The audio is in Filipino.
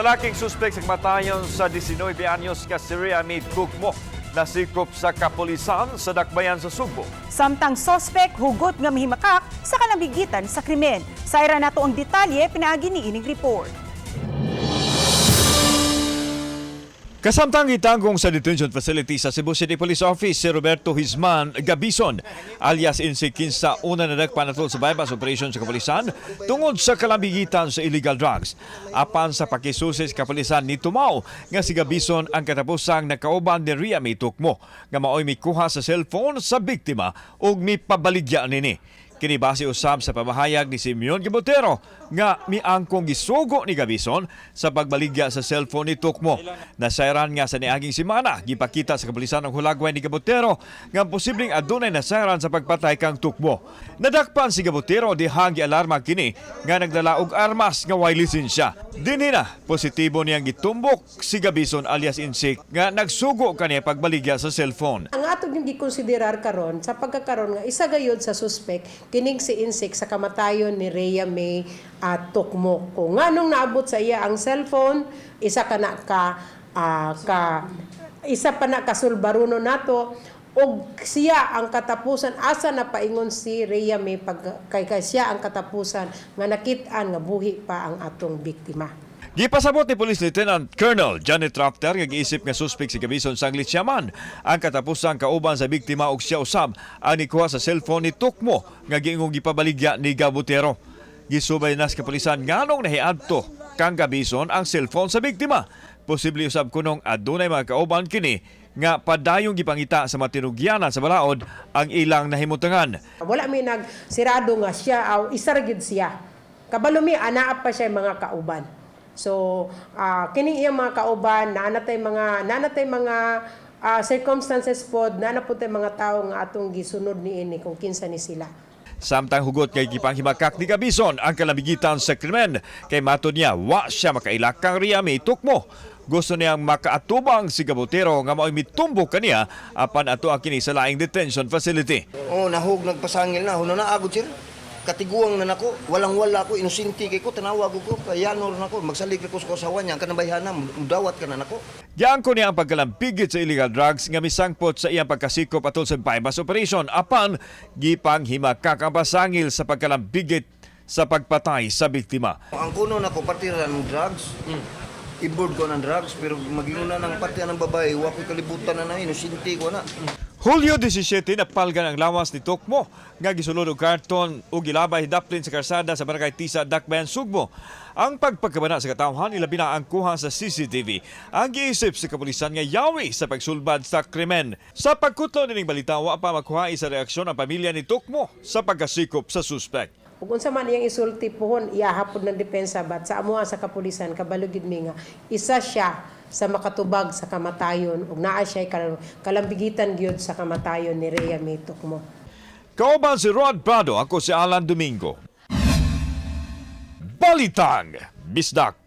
Lalaking suspek sa kamatayon sa 19 anyos ka si Rhea May Tugmo nasikop sa kapulisan sa Dakbayan sa Subo. Samtang sospek hugot nga mihimakak sa kalambigitan sa krimen. Sayra nato ang detalye pinaagi ni ining report. Kasamtang gitangkong sa detention facility sa Cebu City Police Office si Roberto Hizman Gabison alias Insik Kinsa una nadagpan atol sa bypass operation sa kapulisan tungod sa kalambigitan sa illegal drugs. Apan sa pakisusis kapulisan ni Tumaw nga si Gabison ang katapusang nakauban ni Rhea May Tugmo nga maoy mikuha sa cellphone sa biktima ug mipabaligya nini. Kini base usab sa pamahayag ni Simeon Gibotero nga miangkong gisugo ni Gabison sa pagbaligya sa cellphone ni Tugmo. Nasayran nga sa niaging semana gipakita sa kapulisan ng hulagway ni Gibotero nga posibleng adunay nasayran sa pagpatay kang Tugmo. Nadakpan si Gibotero dihang gialarma kini nga nagdala og armas nga way lisensya. Dinhi na positibo niyang gitumbok si Gabison alias Insik nga nagsugo kaniya pagbaligya sa cellphone. Ang ato yung gikonsiderar karon sa pagkakaroon nga isa gayud sa suspect kining si Insik sa kamatayon ni Rhea May Tugmo. Kung nganong naabot sa iya ang cellphone, isa pa na kasulbaruno nato og siya ang katapusan asa na paingon si Rhea May kay siya ang katapusan nga nakit-an nga buhi pa ang atong biktima. Gipasabot ni Police Lieutenant Colonel Janet Rafter nga giisip nga suspek si Gabison sang Lichyaman ang katapusang kauban sa biktima ug siya usab ang nikuha sa cellphone ni Tugmo nga giingong gipabaligya ni Gabotero. Gisubay na sa kapulisan nganong nahiadto kang Gabison ang cellphone sa biktima. Posible usab kunong adunay mga kauban kini nga padayong gipangita sa matinugyanan sa balaod ang ilang nahimutangan. Wala mi nagsirado nga siya aw isa ra gyud siya. Kabalo mi anaa pa siya mga kauban. So, kining iyang mga kauban, nanatay mga circumstances pod, nanaputay mga tao nga atong gisunod niini kung kinsa ni sila. Samtang hugot kay gipanghimakak ni Gabison ang kalambigitan sa krimen kay matud niya wa siya makailak kang Rhea May Tugmo. Gusto niyang makaatubang si Gabotero nga mao'y mitumbok kaniya apan ato ang kini sa laing detention facility. Nahug nagpasangil na, huno na agod sir. Katiguang na nako, walang-wala ko, inusinti kay ko, tanawag ko, kayanor na ko, magsalig ko sa kasawa niya, kanabayhan na, mudawat ka na nako. Giyang ko niya ang pagkalampigit sa illegal drugs nga misangpot sa iyang pagkasikop atol sa bypass operation apan gipang himakak ang pasangil sa pagkalampigit sa pagpatay sa biktima. Ang kuno nako partira ng drugs. Inboard ko ng drugs pero maginguna ng partiya ng babae, wa ko'y kalibutan na inusinti ko na. Hulyo 17 napalgan ang lawas ni Tugmo nga gisulod og karton ug gilabay daplin sa karsada sa Barangay Tisa, Dakbayan, Sugbo. Ang pagpagkabana sa katawhan ilabi na ang kuha sa CCTV. Ang giisip sa kapulisan nga yawi sa pagsulbad sa krimen. Sa pagkutlo nining balita wa pa makuha sa reaksyon ang pamilya ni Tugmo sa pagkasikop sa suspect. Ug unsa man iyang isulti pohon iyahapon ng depensa bat sa amuha sa kapulisan kabalo gid mi nga isa siya sa makatubag sa kamatayon ug naa siya kalambigitan gyud sa kamatayon ni Rhea May Tugmo. Kauban si Rod Prado, ako si Alan Domingo. Balitang Bisdak.